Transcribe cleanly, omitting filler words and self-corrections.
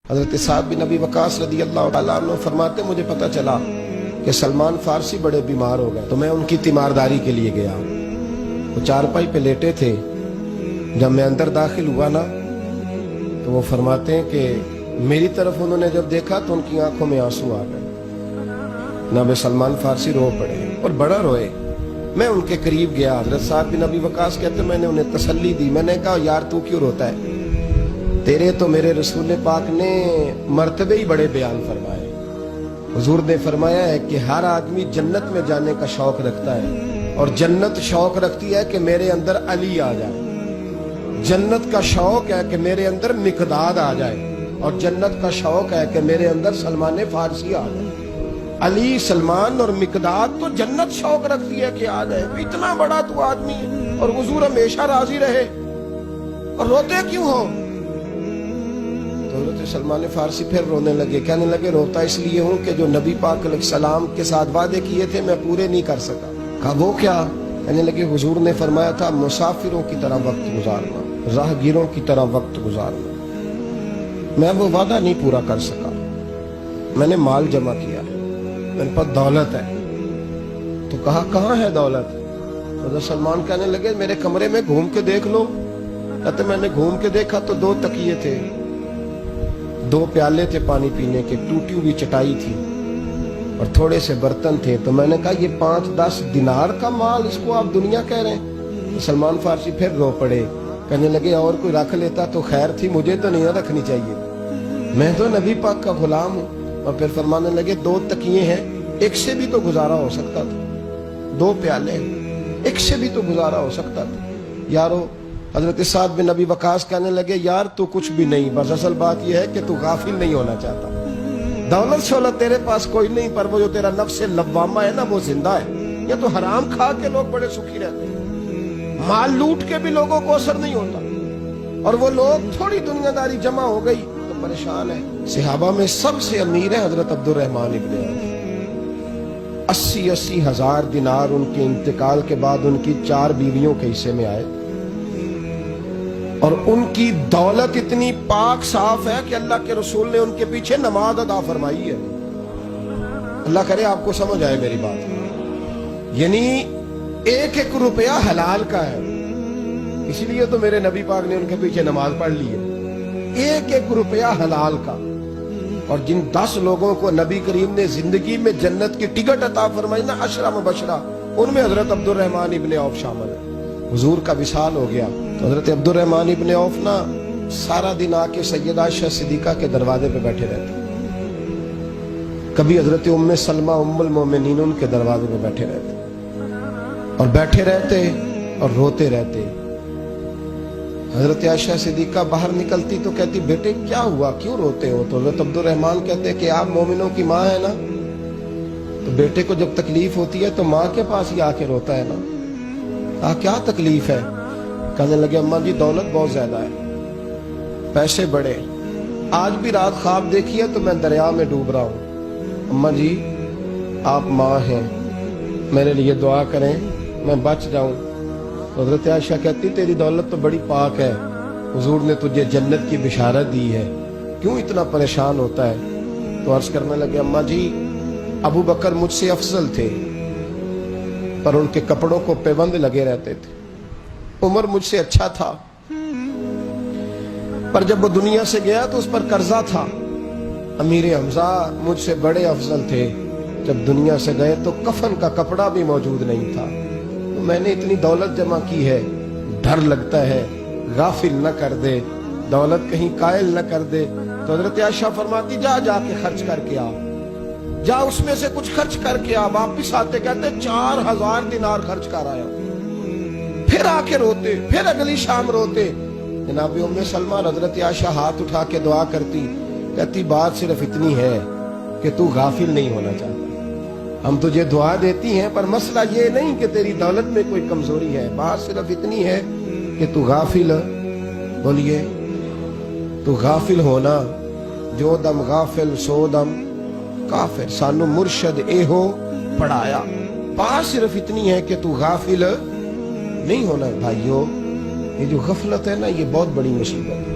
حضرت سعد بن ابی وقاص رضی اللہ تعالیٰ عنہ فرماتے مجھے پتا چلا کہ سلمان فارسی بڑے بیمار ہو گئے تو میں ان کی تیمارداری کے لیے گیا. وہ چارپائی پہ لیٹے تھے. جب میں اندر داخل ہوا نا تو وہ فرماتے ہیں کہ میری طرف انہوں نے جب دیکھا تو ان کی آنکھوں میں آنسو آ گئے. جناب سلمان فارسی رو پڑے اور بڑا روئے. میں ان کے قریب گیا. حضرت سعد بن ابی وقاص کہتے میں نے انہیں تسلی دی. میں نے کہا یار تو کیوں روتا ہے؟ تیرے تو میرے رسول پاک نے مرتبے ہی بڑے بیان فرمائے. حضور نے فرمایا ہے کہ ہر آدمی جنت میں جانے کا شوق رکھتا ہے اور جنت شوق رکھتی ہے کہ میرے اندر علی آ جائے. جنت کا شوق ہے کہ میرے اندر مقداد آ جائے اور جنت کا شوق ہے کہ میرے اندر سلمان فارسی آ جائے. علی، سلمان اور مقداد تو جنت شوق رکھتی ہے کہ آ جائے. اتنا بڑا تو آدمی ہے اور حضور ہمیشہ راضی رہے اور روتے کیوں ہو؟ حضرت سلمان فارسی پھر رونے لگے. کہنے لگے روتا اس لیے ہوں کہ جو نبی پاک علیہ السلام کے ساتھ وعدے کیے تھے میں پورے نہیں کر سکا. کہا وہ کیا؟ کہنے لگے حضور نے فرمایا تھا مسافروں کی طرح وقت گزارنا، راہگیروں کی طرح وقت گزارنا. میں وہ وعدہ نہیں پورا کر سکا. میں نے مال جمع کیا، میرے پاس دولت ہے. تو کہا کہاں ہے دولت؟ حضرت سلمان کہنے لگے میرے کمرے میں گھوم کے دیکھ لو. کہتے میں نے گھوم کے دیکھا تو 2 تکیے تھے، 2 پیالے تھے پانی پینے کے، ٹوٹی ہوئی چٹائی تھی اور تھوڑے سے برتن تھے. تو میں نے کہا یہ 5-10 دینار کا مال، اس کو آپ دنیا کہہ رہے ہیں؟ سلمان فارسی پھر رو پڑے. کہنے لگے اور کوئی رکھ لیتا تو خیر تھی، مجھے تو نہیں رکھنی چاہیے، میں تو نبی پاک کا غلام ہوں. اور پھر فرمانے لگے 2 تکیے ہیں، ایک سے بھی تو گزارا ہو سکتا تھا. 2 پیالے، ایک سے بھی تو گزارا ہو سکتا تھا. یارو حضرت سعد بن ابی وقاص کہنے لگے یار تو کچھ بھی نہیں، بس اصل بات یہ ہے کہ تو غافل نہیں ہونا چاہتا. دولت شولت تیرے پاس کوئی نہیں، پر وہ جو تیرا نفس لوامہ ہے نا وہ زندہ ہے. یا تو حرام کھا کے لوگ بڑے سکھی رہتے ہیں، مال لوٹ کے بھی لوگوں کو اثر نہیں ہوتا، اور وہ لوگ تھوڑی دنیا داری جمع ہو گئی تو پریشان ہے. صحابہ میں سب سے امیر ہے حضرت عبد الرحمن ابن عوف. 80 ہزار دینار ان کے انتقال کے بعد ان کی 4 بیویوں کے حصے میں آئے اور ان کی دولت اتنی پاک صاف ہے کہ اللہ کے رسول نے ان کے پیچھے نماز ادا فرمائی ہے. اللہ کرے آپ کو سمجھ آئے میری بات. یعنی 1-1 روپیہ حلال کا ہے، اسی لیے تو میرے نبی پاک نے ان کے پیچھے نماز پڑھ لی ہے. 1-1 روپیہ حلال کا. اور جن 10 لوگوں کو نبی کریم نے زندگی میں جنت کی ٹکٹ عطا فرمائی نا، 10 مبشرہ، ان میں حضرت عبد الرحمن ابن عوف شامل ہے. حضور کا وصال ہو گیا تو حضرت عبد الرحمن ابن عوف نا سارا دن آ کے سیدہ عائشہ صدیقہ کے دروازے پہ بیٹھے رہتے. کبھی حضرت ام سلمہ ام المومنین ان کے دروازے پہ بیٹھے رہتے اور بیٹھے رہتے اور روتے رہتے. حضرت عائشہ صدیقہ باہر نکلتی تو کہتی بیٹے کیا ہوا، کیوں روتے ہو؟ تو حضرت عبد الرحمن کہتے کہ آپ مومنوں کی ماں ہے نا، تو بیٹے کو جب تکلیف ہوتی ہے تو ماں کے پاس ہی آ کے روتا ہے نا. کیا تکلیف ہے؟ کہنے لگے اماں جی دولت بہت زیادہ ہے، پیسے بڑے، آج بھی رات خواب دیکھی ہے تو میں دریا میں ڈوب رہا ہوں. اماں جی آپ ماں ہیں، میرے لیے دعا کریں میں بچ جاؤں. حضرت عائشہ کہتی تیری دولت تو بڑی پاک ہے، حضور نے تجھے جنت کی بشارت دی ہے، کیوں اتنا پریشان ہوتا ہے؟ تو عرض کرنے لگے اماں جی ابو بکر مجھ سے افضل تھے پر ان کے کپڑوں کو پیبند لگے رہتے تھے. عمر مجھ سے اچھا تھا پر جب وہ دنیا سے گیا تو اس پر قرضہ تھا. امیر حمزہ مجھ سے بڑے افضل تھے، جب دنیا سے گئے تو کفن کا کپڑا بھی موجود نہیں تھا. تو میں نے اتنی دولت جمع کی ہے، ڈر لگتا ہے غافل نہ کر دے، دولت کہیں قائل نہ کر دے. تو حضرت عائشہ فرماتی جا جا کے خرچ کر کے آ، جا اس میں سے کچھ خرچ کر کے آ. واپس آتے کہتے 4000 دینار خرچ کر آیا. پھر آ کے روتے، پھر اگلی شام روتے. جناب ام سلمہ حضرت عائشہ ہاتھ اٹھا کے دعا کرتی، کہتی بات صرف اتنی ہے کہ تو غافل نہیں ہونا چاہتا. ہم تجھے دعا دیتی ہیں پر مسئلہ یہ نہیں کہ تیری دولت میں کوئی کمزوری ہے، بات صرف اتنی ہے کہ تو غافل، بولیے تو غافل ہونا. جو دم غافل سو دم کافر، سانو مرشد اے ہو پڑھایا. بات صرف اتنی ہے کہ تو غافل نہیں ہونا. بھائیو یہ جو غفلت ہے نا یہ بہت بڑی مصیبت ہے.